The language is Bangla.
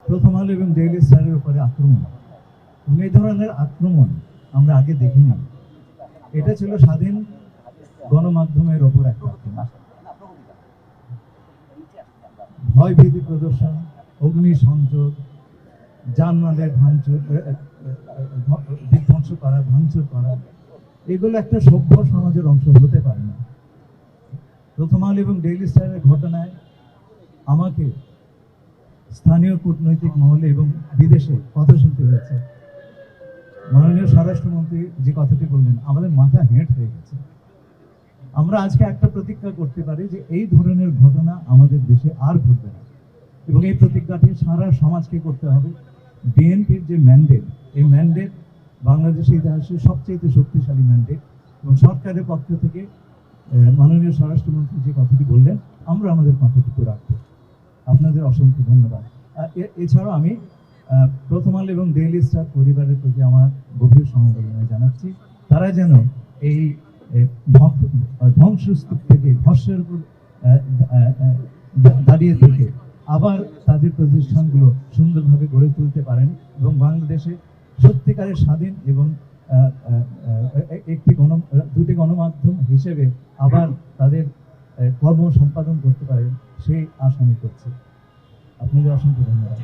প্রথম আলো এবং ডেইলি স্টারের উপরে আক্রমণ, এই ধরনের আক্রমণ আমরা আগে দেখিনি। এটা ছিল স্বাধীন গণমাধ্যমের ওপর একটা আক্রমণ। ভয়ভীতি প্রদর্শন, অগ্নিসংযোগ, জানমালের বিধ্বংস করা, ভাঙচুর করা, এগুলো একটা সভ্য সমাজের অংশ হতে পারে না। প্রথম আলো এবং ডেইলি স্টারের ঘটনায় আমাকে স্থানীয় কূটনৈতিক মহলে এবং বিদেশে কথা শুনতে হয়েছে। মাননীয় স্বরাষ্ট্রমন্ত্রী যে কথাটি বললেন, আমাদের মাথা হেঁট হয়ে গেছে। আমরা আজকে একটা প্রতিজ্ঞা করতে পারি যে এই ধরনের ঘটনা আমাদের দেশে আর ঘটবে না, এবং এই প্রতিজ্ঞাটি সারা সমাজকে করতে হবে। বিএনপির যে ম্যান্ডেট, এই ম্যান্ডেট বাংলাদেশের ইতিহাসে সবচেয়ে শক্তিশালী ম্যান্ডেট, এবং সরকারের পক্ষ থেকে মাননীয় স্বরাষ্ট্রমন্ত্রী যে কথাটি বললেন, আমরা আমাদের কথাটুকু রাখবো। আপনাদের অসংখ্য ধন্যবাদ। এছাড়াও আমি প্রথম আলো এবং ডেইলি স্টার পরিবারের প্রতি আমার গভীর সমবেদনা জানাচ্ছি। তারা যেন এই ধ্বংসস্তূপ থেকে, ধর্ষের উপর দাঁড়িয়ে থেকে আবার তাদের প্রতিষ্ঠানগুলো সুন্দরভাবে গড়ে তুলতে পারেন, এবং বাংলাদেশে সত্যিকারের স্বাধীন এবং দুটি গণমাধ্যম হিসেবে আবার তাদের কর্ম সম্পাদন করতে পারেন, সেই আশা আমি করছি। আপনাদের অসংখ্য ধন্যবাদ।